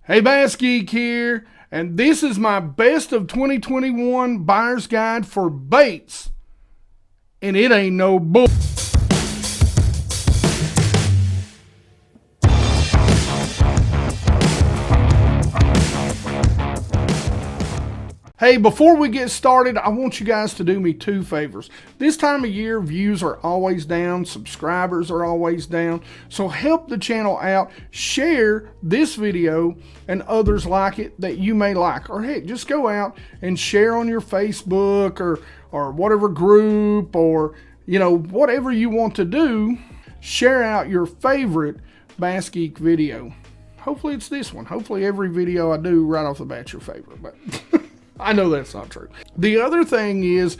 Hey, BassGeek here, and this is my best of 2021 buyer's guide for baits, and it ain't no bull. Hey, before we get started, I want you guys to do me two favors. This time of year, views are always down, subscribers are always down, so help the channel out. Share this video and others like it that you may like. Or heck, just go out and share on your Facebook or whatever group, or whatever you want to do. Share out your favorite BassGeek video. Hopefully it's this one. Hopefully every video I do right off the bat's your favorite, but I know that's not true. The other thing is,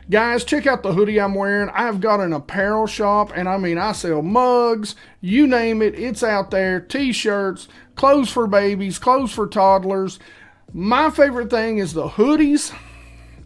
guys, check out the hoodie I'm wearing. I've got an apparel shop, and I sell mugs, you name it, it's out there. T-shirts, clothes for babies, clothes for toddlers. My favorite thing is the hoodies.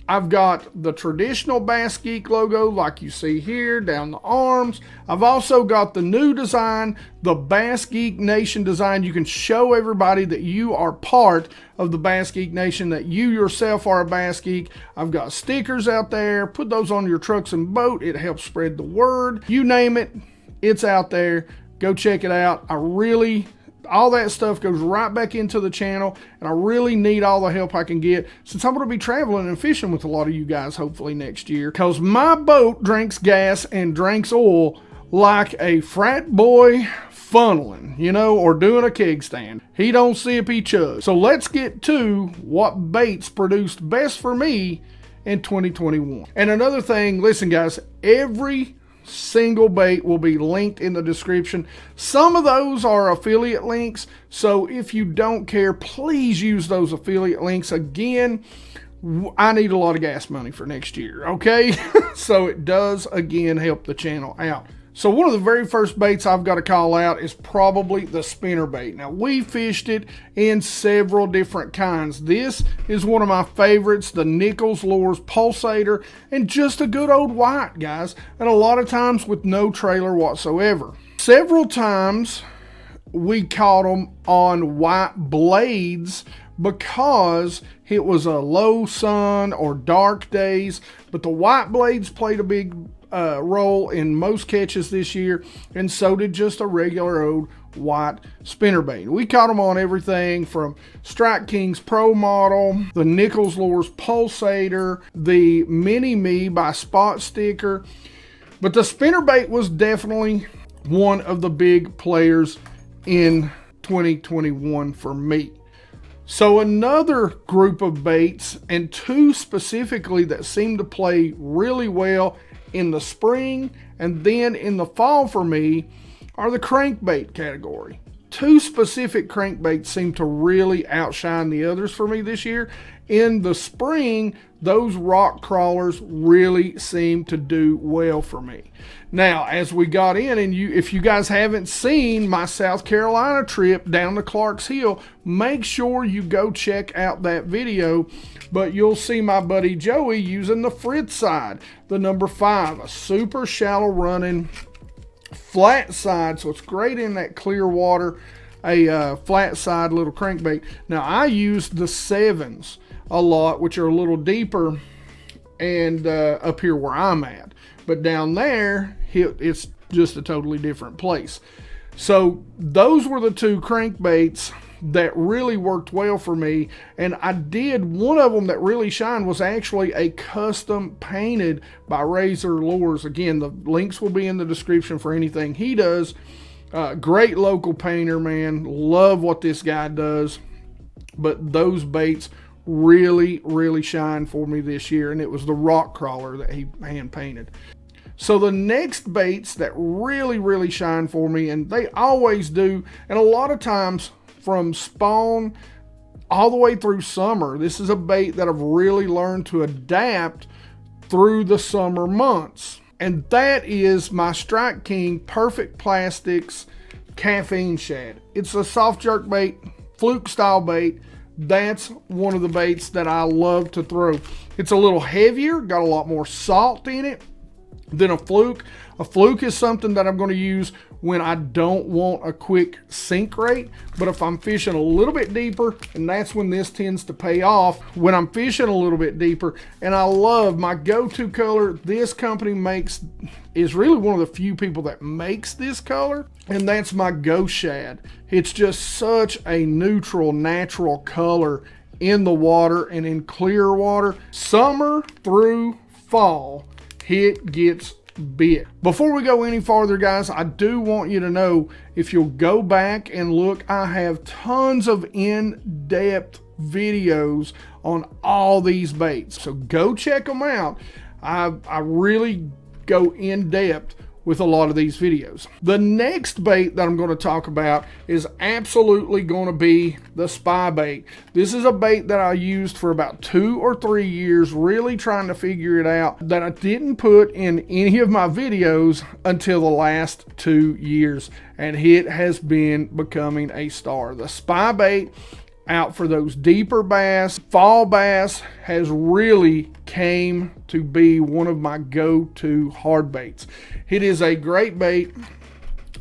I've got the traditional BassGeek logo like you see here down the arms. I've also got the new design, the BassGeek Nation design. You can show everybody that you are part of the BassGeek Nation, that you yourself are a Bass Geek. I've got stickers out there. Put those on your trucks and boat. It helps spread the word. You name it, it's out there. Go check it out. All that stuff goes right back into the channel, and I really need all the help I can get since I'm going to be traveling and fishing with a lot of you guys hopefully next year, because my boat drinks gas and drinks oil like a frat boy funneling, or doing a keg stand. He don't sip, he chugs. So let's get to what baits produced best for me in 2021. And another thing, listen guys, every single bait will be linked in the description. Some of those are affiliate links, so if you don't care, please use those affiliate links. Again, I need a lot of gas money for next year, okay? So it does, again, help the channel out. So one of the very first baits I've got to call out is probably the spinnerbait. Now, we fished it in several different kinds. This is one of my favorites, the Nichols Lures Pulsator, and just a good old white, guys, and a lot of times with no trailer whatsoever. Several times we caught them on white blades because it was a low sun or dark days, but the white blades played a big role in most catches this year, and so did just a regular old white spinnerbait. We caught them on everything from Strike King's Pro Model, the Nichols Lures Pulsator, the Mini Me by Spot Sticker, but the spinnerbait was definitely one of the big players in 2021 for me. So another group of baits, and two specifically that seem to play really well in the spring and then in the fall for me, are the crankbait category. Two specific crankbaits seem to really outshine the others for me this year. In the spring, those rock crawlers really seem to do well for me. Now, as we got in, and if you guys haven't seen my South Carolina trip down to Clark's Hill, make sure you go check out that video. But you'll see my buddy Joey using the Fritz side, the number 5, a super shallow running flat side, so it's great in that clear water, a flat side little crankbait. Now, I use the 7s a lot, which are a little deeper and up here where I'm at, but down there it's just a totally different place. So those were the two crankbaits that really worked well for me, and I did one of them that really shined was actually a custom painted by Razor Lures. Again, the links will be in the description for anything he does. Great local painter, man. Love what this guy does. But those baits really shine for me this year, and it was the rock crawler that he hand painted. So the next baits that really shine for me, and they always do, and a lot of times from spawn all the way through summer, this is a bait that I've really learned to adapt through the summer months, and that is my Strike King Perfect Plastics Caffeine Shad. It's a soft jerk bait, fluke style bait. That's one of the baits that I love to throw. It's a little heavier, got a lot more salt in it, than a fluke. A fluke is something that I'm going to use when I don't want a quick sink rate, but if I'm fishing a little bit deeper, and that's when this tends to pay off, when I'm fishing a little bit deeper. And I love my go-to color. This company is really one of the few people that makes this color, and that's my Ghost Shad. It's just such a neutral, natural color in the water and in clear water. Summer through fall, it gets bit. Before we go any farther, guys, I do want you to know, if you'll go back and look, I have tons of in-depth videos on all these baits, so go check them out. I really go in depth with a lot of these videos. The next bait that I'm going to talk about is absolutely going to be the Spybait. This is a bait that I used for about 2 or 3 years, really trying to figure it out, that I didn't put in any of my videos until the last 2 years, and it has been becoming a star. The Spybait, out for those deeper bass, fall bass, has really came to be one of my go-to hard baits. It is a great bait.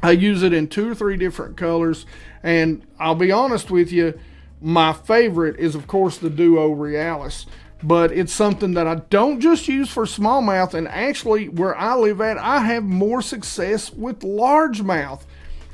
I use it in 2 or 3 different colors, and I'll be honest with you, my favorite is of course the Duo Realis, but it's something that I don't just use for smallmouth, and actually where I live at, I have more success with largemouth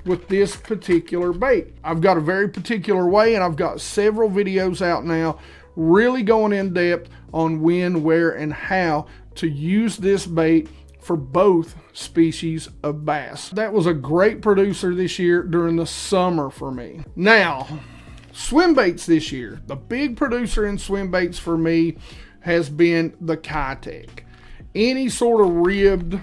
with this particular bait. I've got a very particular way, and I've got several videos out now really going in depth on when, where, and how to use this bait for both species of bass. That was a great producer this year during the summer for me. Now, swim baits this year. The big producer in swim baits for me has been the Kitech. Any sort of ribbed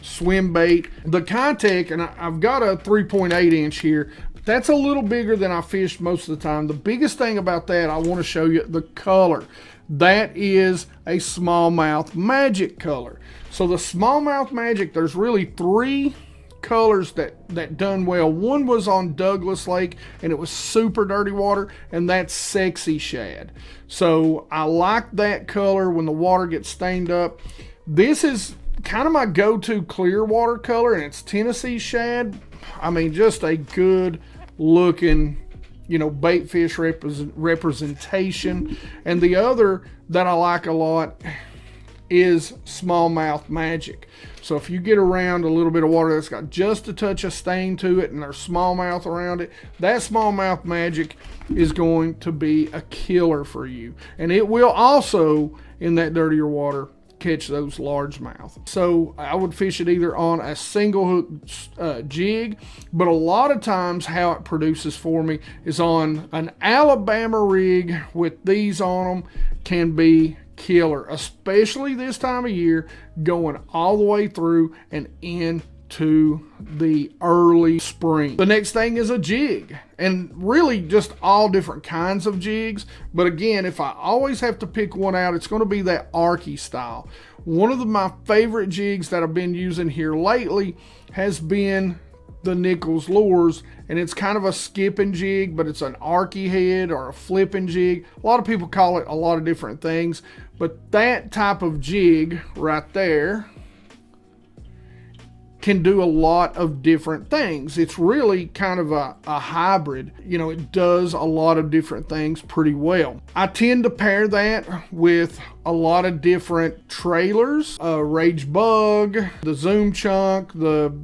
swim bait. The Kitech, and I've got a 3.8 inch here, but that's a little bigger than I fished most of the time. The biggest thing about that, I want to show you the color. That is a smallmouth magic color. So the smallmouth magic, there's really 3 colors that done well. One was on Douglas Lake, and it was super dirty water, and that's Sexy Shad. So I like that color when the water gets stained up. This is kind of my go-to clear water color, and it's Tennessee Shad. I mean, just a good looking, you know, bait fish representation. And the other that I like a lot is smallmouth magic. So if you get around a little bit of water that's got just a touch of stain to it and there's smallmouth around it, that smallmouth magic is going to be a killer for you. And it will also, in that dirtier water, catch those largemouth. So I would fish it either on a single hook jig, but a lot of times how it produces for me is on an Alabama rig with these on them. Can be killer, especially this time of year, going all the way through and into the early spring. The next thing is a jig, and really just all different kinds of jigs. But again, if I always have to pick one out, it's going to be that Arky style. One of my favorite jigs that I've been using here lately has been the Nichols Lures, and it's kind of a skipping jig, but it's an Arky head or a flipping jig. A lot of people call it a lot of different things, but that type of jig right there can do a lot of different things. It's really kind of a hybrid. You know, it does a lot of different things pretty well. I tend to pair that with a lot of different trailers, Rage Bug, the Zoom Chunk, the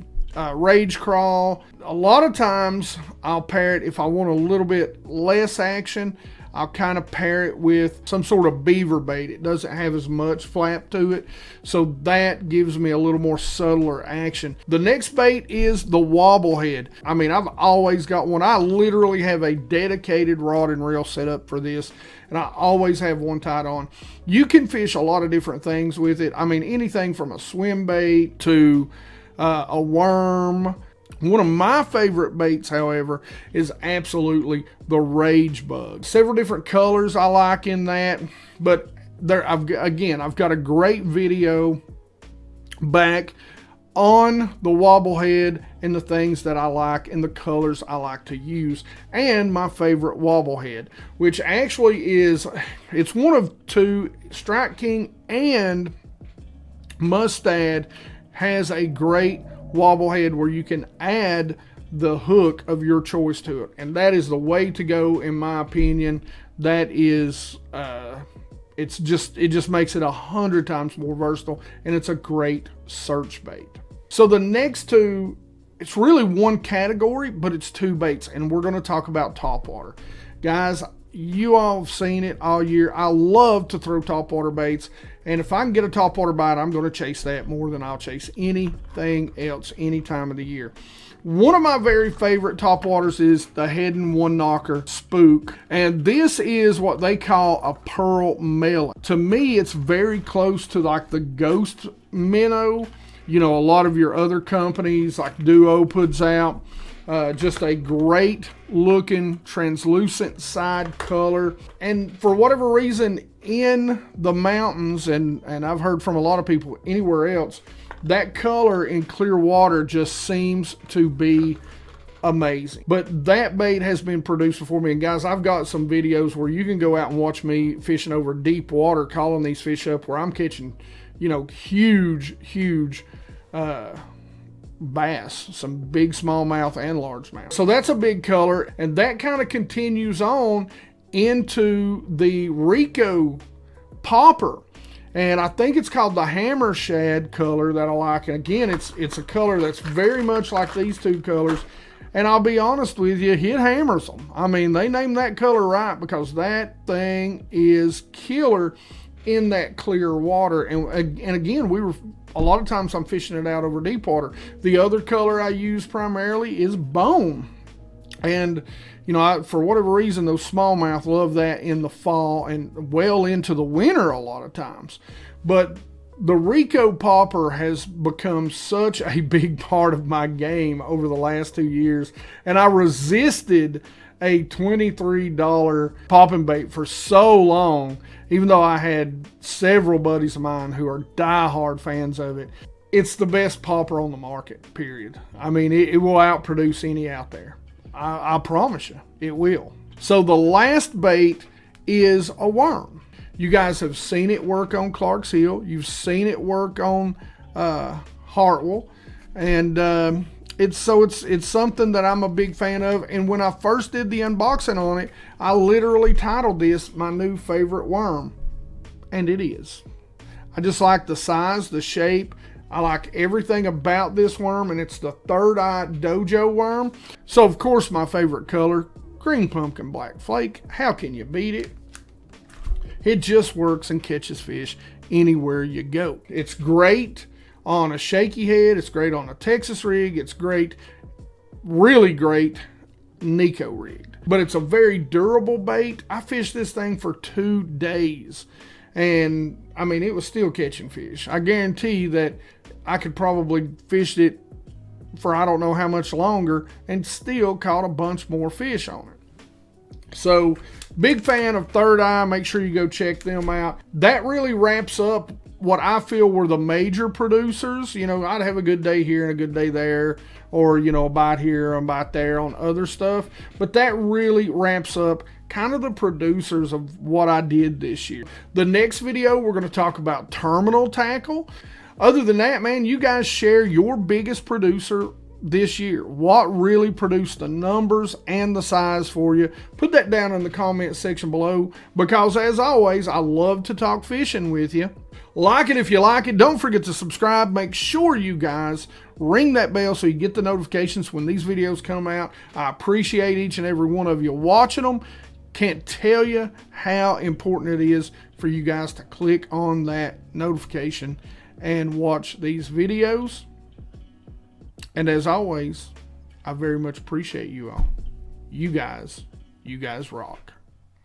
Rage Crawl. A lot of times I'll pair it, if I want a little bit less action, I'll kind of pair it with some sort of beaver bait. It doesn't have as much flap to it, so that gives me a little more subtler action. The next bait is the Wobble Head. I mean, I've always got one. I literally have a dedicated rod and reel set up for this, and I always have one tied on. You can fish a lot of different things with it. I mean, anything from a swim bait to a worm. One of my favorite baits, however, is absolutely the Rage Bug. Several different colors I like in that, but I've got a great video back on the Wobble Head and the things that I like and the colors I like to use, and my favorite Wobble Head, which actually it's one of 2, Strike King and Mustad has a great wobble head where you can add the hook of your choice to it, and that is the way to go, in my opinion. That is it just makes it 100 times more versatile, and it's a great search bait. So the next two, it's really one category, but it's two baits, and we're going to talk about topwater. Guys, you all have seen it all year. I love to throw topwater baits, and if I can get a topwater bite, I'm going to chase that more than I'll chase anything else any time of the year. One of my very favorite topwaters is the Head and One Knocker Spook, and this is what they call a pearl melon. To me, it's very close to like the ghost minnow. You know, a lot of your other companies like Duo puts out. Just a great looking translucent side color, and for whatever reason in the mountains, and I've heard from a lot of people anywhere else, that color in clear water just seems to be amazing. But that bait has been produced for me, and guys, I've got some videos where you can go out and watch me fishing over deep water, calling these fish up, where I'm catching, you know, huge bass, some big smallmouth and largemouth. So that's a big color, and that kind of continues on into the Rico popper, and I think it's called the hammer shad color that I like. And again, it's a color that's very much like these two colors, and I'll be honest with you, it hammers them. I mean, they named that color right, because that thing is killer in that clear water. And again, a lot of times I'm fishing it out over deep water. The other color I use primarily is bone. And, you know, for whatever reason, those smallmouth love that in the fall and well into the winter a lot of times. But the Rico popper has become such a big part of my game over the last 2 years. And I resisted a $23 popping bait for so long, even though I had several buddies of mine who are diehard fans of it. It's the best popper on the market, period. I mean, it will outproduce any out there. I promise you, it will. So the last bait is a worm. You guys have seen it work on Clark's Hill. You've seen it work on Hartwell. And it's something that I'm a big fan of. And when I first did the unboxing on it, I literally titled this my new favorite worm. And it is. I just like the size, the shape. I like everything about this worm, and it's the Third Eye Dojo worm. So of course my favorite color, green pumpkin black flake. How can you beat it? It just works and catches fish anywhere you go. It's great on a shaky head. It's great on a Texas rig. It's great, really great Nico rigged. But it's a very durable bait. I fished this thing for 2 days, and I mean, it was still catching fish. I guarantee that I could probably fish it for I don't know how much longer and still caught a bunch more fish on it. So big fan of Third Eye. Make sure you go check them out. That really wraps up what I feel were the major producers. You know, I'd have a good day here and a good day there, or, you know, a bite here and a bite there on other stuff. But that really wraps up kind of the producers of what I did this year. The next video, we're going to talk about terminal tackle. Other than that, man, you guys share your biggest producer this year. What really produced the numbers and the size for you? Put that down in the comment section below, because as always, I love to talk fishing with you. Like it if you like it. Don't forget to subscribe. Make sure you guys ring that bell so you get the notifications when these videos come out. I appreciate each and every one of you watching them. Can't tell you how important it is for you guys to click on that notification and watch these videos. And as always, I very much appreciate you all. You guys rock.